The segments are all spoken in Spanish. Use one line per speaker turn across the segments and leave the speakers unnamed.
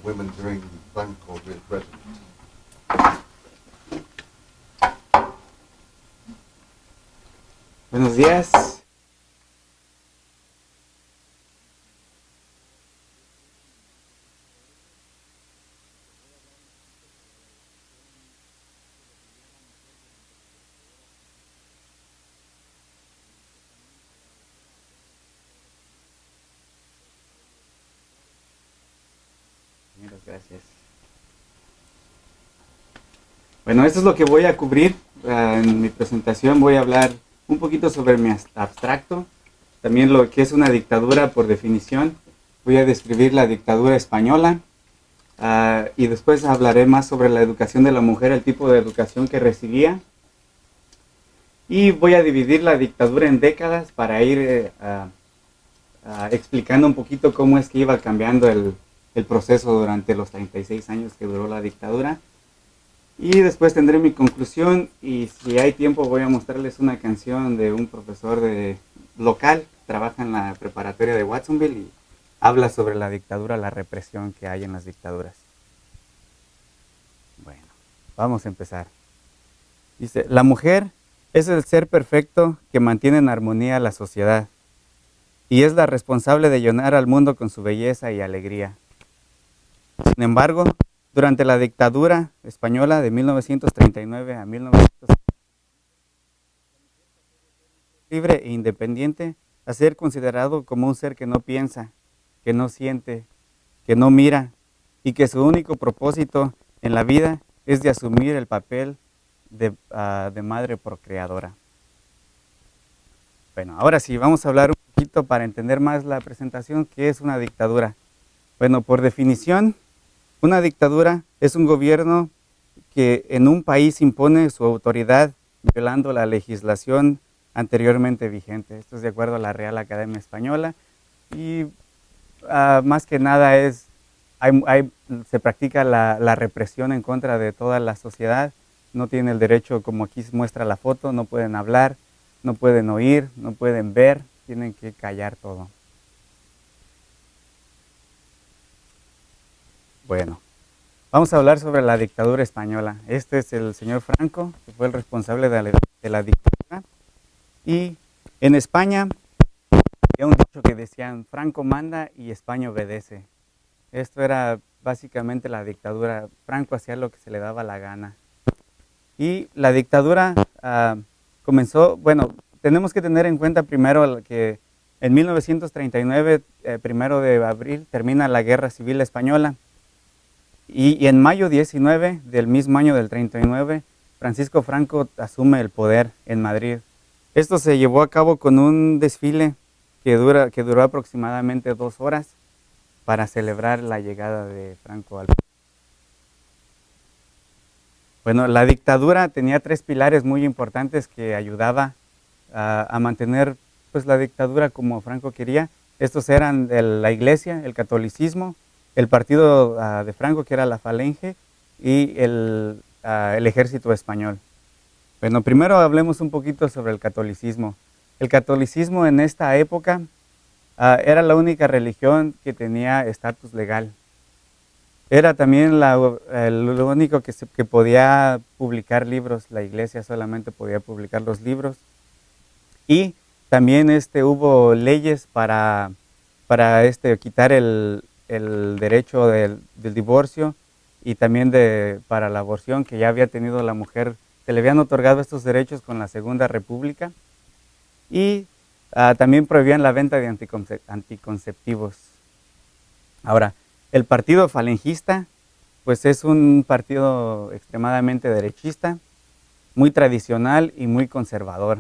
women during Franco residence.
Buenos días. Muchas gracias. Bueno, esto es lo que voy a cubrir en mi presentación. Voy a hablar un poquito sobre mi abstracto, también lo que es una dictadura por definición. Voy a describir la dictadura española y después hablaré más sobre la educación de la mujer, el tipo de educación que recibía. Y voy a dividir la dictadura en décadas para ir explicando un poquito cómo es que iba cambiando el proceso durante los 36 años que duró la dictadura. Y después tendré mi conclusión y si hay tiempo voy a mostrarles una canción de un profesor local, trabaja en la preparatoria de Watsonville y habla sobre la dictadura, la represión que hay en las dictaduras. Bueno, vamos a empezar. Dice, la mujer es el ser perfecto que mantiene en armonía la sociedad y es la responsable de llenar al mundo con su belleza y alegría. Sin embargo, durante la dictadura española de 1939 a 1940, libre e independiente a ser considerado como un ser que no piensa, que no siente, que no mira y que su único propósito en la vida es de asumir el papel de madre procreadora. Bueno, ahora sí, vamos a hablar un poquito para entender más la presentación, ¿qué es una dictadura? Bueno, por definición, una dictadura es un gobierno que en un país impone su autoridad violando la legislación anteriormente vigente. Esto es de acuerdo a la Real Academia Española y más que nada se practica la represión en contra de toda la sociedad. No tienen el derecho, como aquí muestra la foto, no pueden hablar, no pueden oír, no pueden ver, tienen que callar todo. Bueno, vamos a hablar sobre la dictadura española. Este es el señor Franco, que fue el responsable de la dictadura. Y en España había un dicho que decían, Franco manda y España obedece. Esto era básicamente la dictadura. Franco hacía lo que se le daba la gana. Y la dictadura comenzó, bueno, tenemos que tener en cuenta primero que en 1939, 1 de abril, termina la Guerra Civil Española. Y en mayo 19 del mismo año del 39, Francisco Franco asume el poder en Madrid. Esto se llevó a cabo con un desfile que duró aproximadamente 2 horas para celebrar la llegada de Franco al poder. Bueno, la dictadura tenía 3 pilares muy importantes que ayudaba a mantener pues, la dictadura como Franco quería. Estos eran la iglesia, el catolicismo, el partido de Franco, que era la Falange, y el ejército español. Bueno, primero hablemos un poquito sobre el catolicismo. El catolicismo en esta época era la única religión que tenía estatus legal. Era también lo único que podía publicar libros. La iglesia solamente podía publicar los libros. Y también hubo leyes para quitar el derecho del divorcio y también para la aborción que ya había tenido la mujer. Se le habían otorgado estos derechos con la Segunda República y también prohibían la venta de anticonceptivos. Ahora, el partido falangista pues es un partido extremadamente derechista, muy tradicional y muy conservador.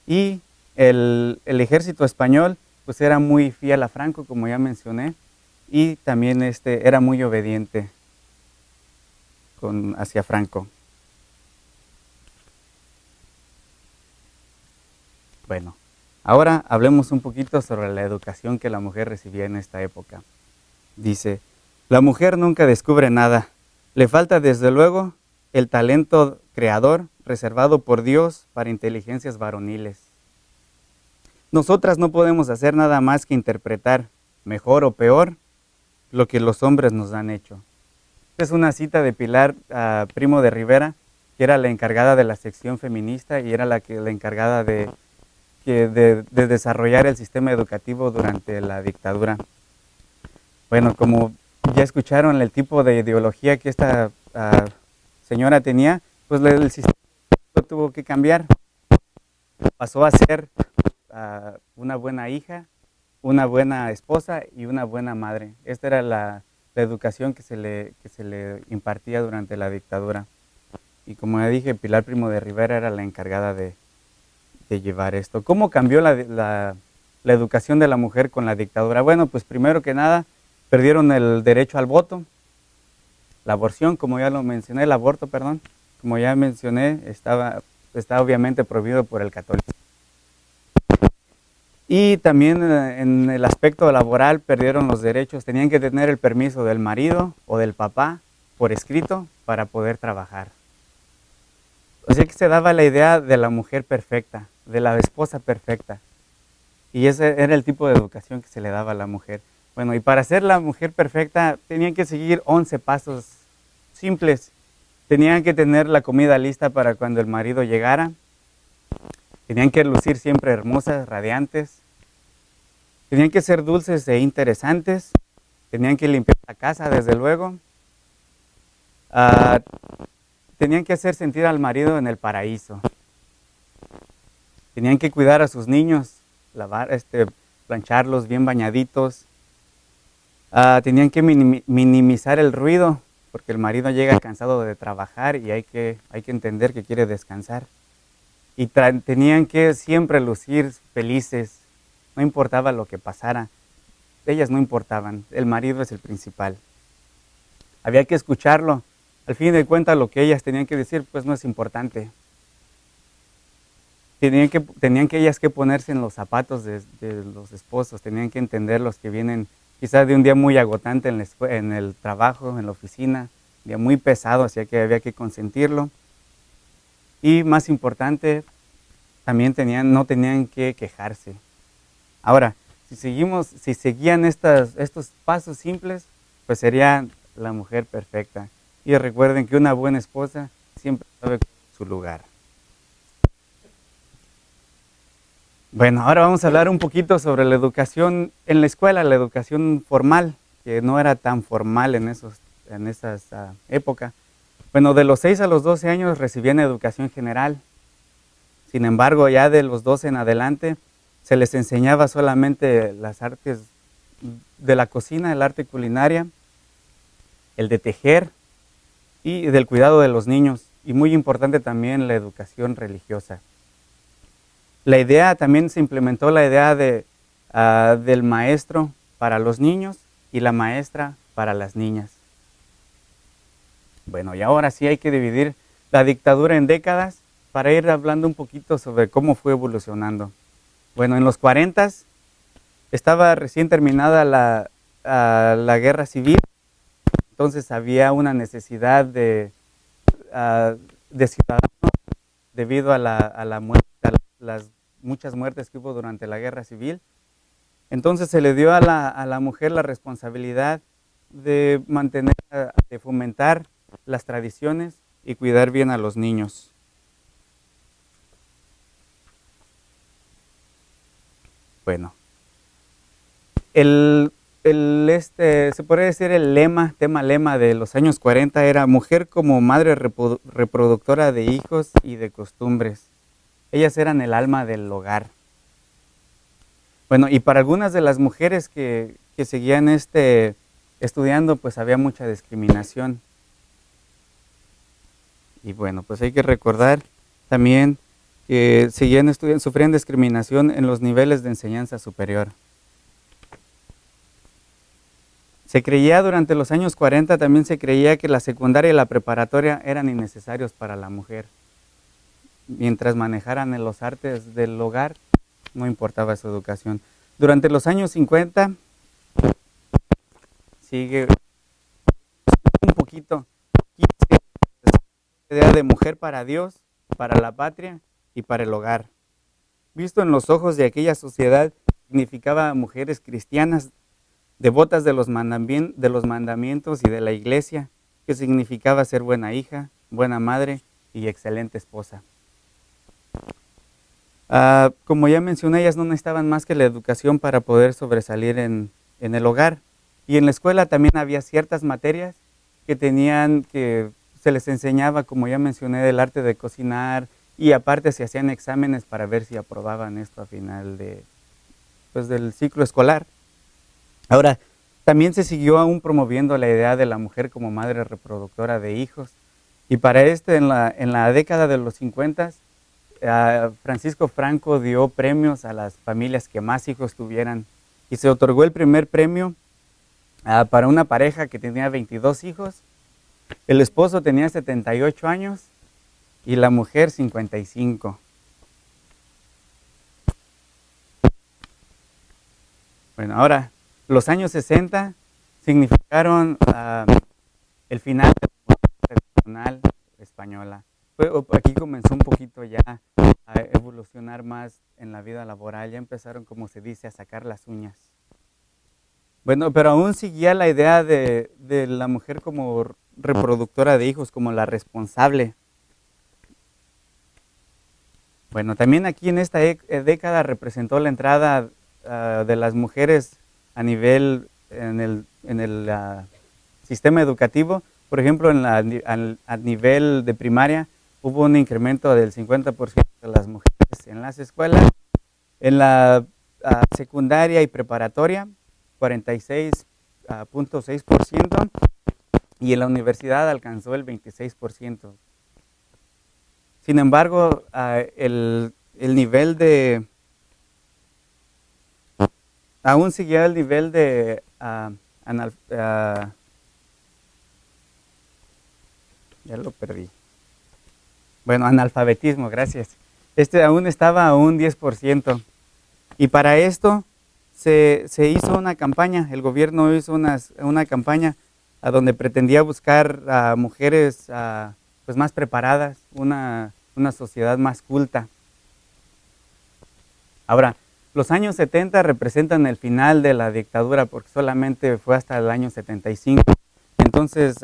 Y el ejército español pues era muy fiel a Franco, como ya mencioné, y también era muy obediente hacia Franco. Bueno, ahora hablemos un poquito sobre la educación que la mujer recibía en esta época. Dice, la mujer nunca descubre nada, le falta desde luego el talento creador reservado por Dios para inteligencias varoniles. Nosotras no podemos hacer nada más que interpretar, mejor o peor, lo que los hombres nos han hecho. Esta es una cita de Pilar Primo de Rivera, que era la encargada de la sección feminista y era la encargada de desarrollar el sistema educativo durante la dictadura. Bueno, como ya escucharon el tipo de ideología que esta señora tenía, pues el sistema tuvo que cambiar. Pasó a ser una buena hija, una buena esposa y una buena madre. Esta era la educación que se le impartía durante la dictadura. Y como ya dije, Pilar Primo de Rivera era la encargada de llevar esto. ¿Cómo cambió la educación de la mujer con la dictadura? Bueno, pues primero que nada, perdieron el derecho al voto, la aborción, como ya lo mencioné, el aborto, perdón, como ya mencioné, está obviamente prohibido por el catolicismo. Y también en el aspecto laboral perdieron los derechos, tenían que tener el permiso del marido o del papá por escrito para poder trabajar. O sea que se daba la idea de la mujer perfecta, de la esposa perfecta. Y ese era el tipo de educación que se le daba a la mujer. Bueno, y para ser la mujer perfecta tenían que seguir 11 pasos simples. Tenían que tener la comida lista para cuando el marido llegara. Tenían que lucir siempre hermosas, radiantes. Tenían que ser dulces e interesantes. Tenían que limpiar la casa, desde luego. Tenían que hacer sentir al marido en el paraíso. Tenían que cuidar a sus niños, plancharlos bien bañaditos. Tenían que minimizar el ruido, porque el marido llega cansado de trabajar y hay que entender que quiere descansar. Y tenían que siempre lucir felices, no importaba lo que pasara. Ellas no importaban, el marido es el principal. Había que escucharlo. Al fin de cuentas, lo que ellas tenían que decir, pues no es importante. Tenían que ellas que ponerse en los zapatos de los esposos, tenían que entender los que vienen quizás de un día muy agotante en el trabajo, en la oficina, un día muy pesado, así que había que consentirlo. Y más importante, también no tenían que quejarse. Ahora, si seguían estos pasos simples, pues sería la mujer perfecta. Y recuerden que una buena esposa siempre sabe su lugar. Bueno, ahora vamos a hablar un poquito sobre la educación en la escuela, la educación formal, que no era tan formal en esa época. Bueno, de los 6 a los 12 años recibían educación general. Sin embargo, ya de los 12 en adelante se les enseñaba solamente las artes de la cocina, el arte culinaria, el de tejer y del cuidado de los niños. Y muy importante también la educación religiosa. La idea, también se implementó la idea del maestro para los niños y la maestra para las niñas. Bueno, y ahora sí hay que dividir la dictadura en décadas para ir hablando un poquito sobre cómo fue evolucionando. Bueno, en los 40 estaba recién terminada la guerra civil, entonces había una necesidad de ciudadanos debido a la muerte, las muchas muertes que hubo durante la guerra civil. Entonces se le dio a la mujer la responsabilidad de mantener, de fomentar las tradiciones y cuidar bien a los niños. Bueno, se podría decir el tema lema de los años 40 era mujer como madre reproductora de hijos y de costumbres. Ellas eran el alma del hogar. Bueno, y para algunas de las mujeres que seguían estudiando, pues había mucha discriminación. Y bueno, pues hay que recordar también que seguían estudiando, sufrían discriminación en los niveles de enseñanza superior. Se creía durante los años 40, también se creía que la secundaria y la preparatoria eran innecesarios para la mujer. Mientras manejaran los artes del hogar, no importaba su educación. Durante los años 50, sigue un poquito la idea de mujer para Dios, para la patria y para el hogar. Visto en los ojos de aquella sociedad, significaba mujeres cristianas devotas de los mandamientos y de la iglesia, que significaba ser buena hija, buena madre y excelente esposa. Como ya mencioné, ellas no necesitaban más que la educación para poder sobresalir en el hogar. Y en la escuela también había ciertas materias que se les enseñaba, como ya mencioné, del arte de cocinar, y aparte se hacían exámenes para ver si aprobaban esto a final del ciclo escolar. Ahora, también se siguió aún promoviendo la idea de la mujer como madre reproductora de hijos. Y para esto, en la década de los 50, Francisco Franco dio premios a las familias que más hijos tuvieran. Y se otorgó el primer premio para una pareja que tenía 22 hijos. El esposo tenía 78 años y la mujer 55. Bueno, ahora, los años 60 significaron el final de la monarquía tradicional española. Aquí comenzó un poquito ya a evolucionar más en la vida laboral. Ya empezaron, como se dice, a sacar las uñas. Bueno, pero aún seguía la idea de la mujer como reproductora de hijos, como la responsable. Bueno, también aquí en esta década representó la entrada de las mujeres a nivel en el sistema educativo. Por ejemplo, a nivel de primaria hubo un incremento del 50% de las mujeres en las escuelas. En la secundaria y preparatoria, 46.6%, y en la universidad alcanzó el 26%. Sin embargo, el nivel de... aún seguía el nivel de ya lo perdí. Bueno, analfabetismo, gracias. Aún estaba a un 10%. Y para esto se hizo una campaña, el gobierno hizo una campaña a donde pretendía buscar a mujeres pues más preparadas, una sociedad más culta. Ahora, los años 70 representan el final de la dictadura porque solamente fue hasta el año 75. Entonces,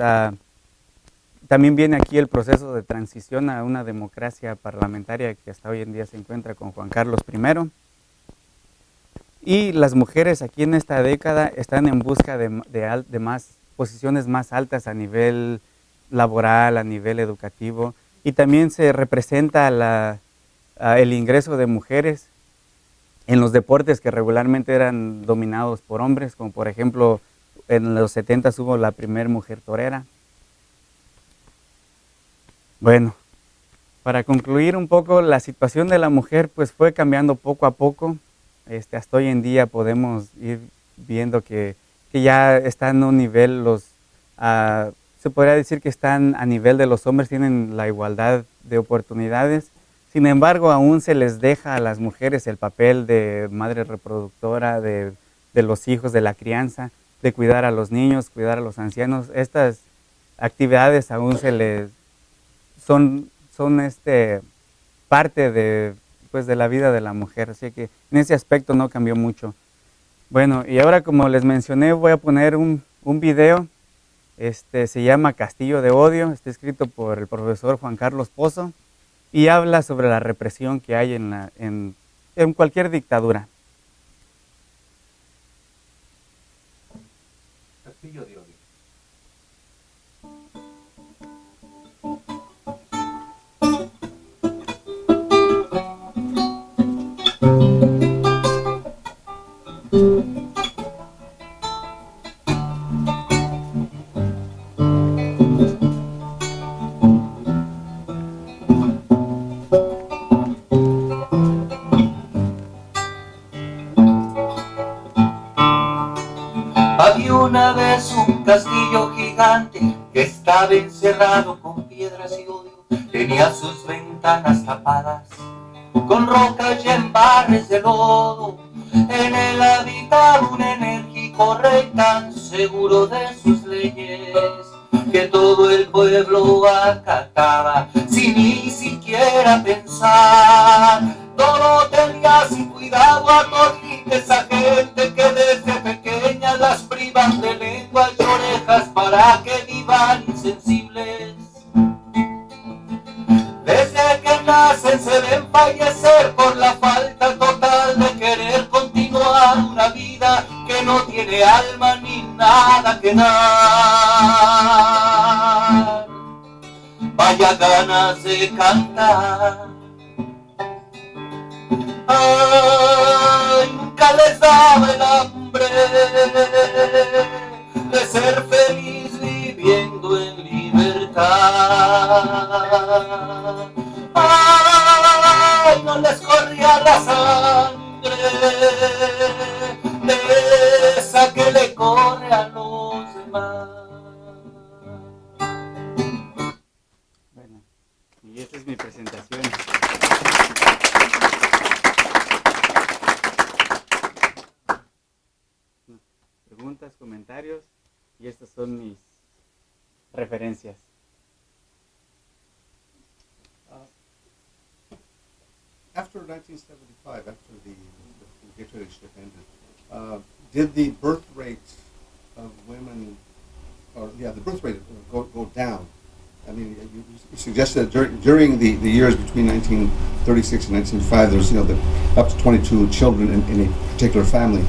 también viene aquí el proceso de transición a una democracia parlamentaria que hasta hoy en día se encuentra con Juan Carlos I. Y las mujeres aquí en esta década están en busca de más posiciones más altas a nivel laboral, a nivel educativo. Y también se representa el ingreso de mujeres en los deportes que regularmente eran dominados por hombres, como por ejemplo en los 70 hubo la primera mujer torera. Bueno, para concluir un poco, la situación de la mujer pues fue cambiando poco a poco. Hasta hoy en día podemos ir viendo que ya están en un nivel, se podría decir que están a nivel de los hombres, tienen la igualdad de oportunidades. Sin embargo, aún se les deja a las mujeres el papel de madre reproductora, de los hijos, de la crianza, de cuidar a los niños, cuidar a los ancianos. Estas actividades aún son parte de la vida de la mujer, así que en ese aspecto no cambió mucho. Bueno, y ahora como les mencioné, voy a poner un video, se llama Castillo de Odio, está escrito por el profesor Juan Carlos Pozo, y habla sobre la represión que hay en cualquier dictadura.
Castillo de Odio.
Había una vez un castillo gigante que estaba encerrado con piedras y odio. Tenía sus ventanas tapadas con rocas y embarres de lodo. En él habitaba un enérgico rey tan seguro de sus leyes que todo el pueblo acataba sin ni siquiera pensar. Todo tenía sin cuidado a todita esa gente que desde pequeña las lengua y orejas para que vivan insensibles. Desde que nacen se ven fallecer por la falta total de querer continuar una vida que no tiene alma ni nada que dar. Vaya ganas de cantar. Ay, nunca les daba el hambre de ser feliz viviendo en libertad. Ay, no les corría la sangre de esa que le corre a los demás.
Bueno, y esta es mi presentación. Preguntas, comentarios, y estas son mis referencias.
After 1975, after the dictatorship ended, did the birth rate of women, the birth rate go down? I mean, you suggested that during the years between 1936 and 1905, there's up to 22 children in a particular family.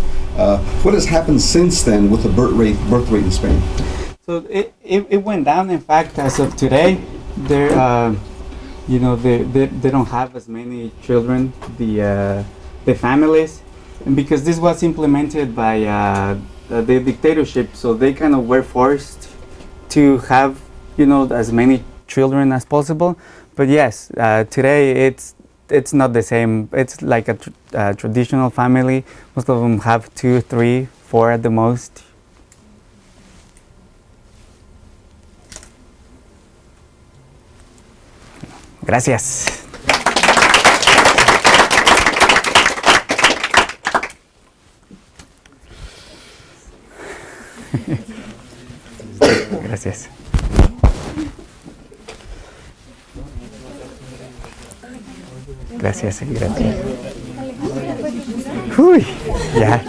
What has happened since then with the birth rate in Spain?
So it went down. In fact, as of today, they don't have as many children, the families, and because this was implemented by the dictatorship, so they kind of were forced to have as many children as possible. But yes, today it's not the same. It's like a traditional family. Most of them have 2, 3, 4 at the most. Gracias. Gracias. Gracias, gracias. Uy, ya.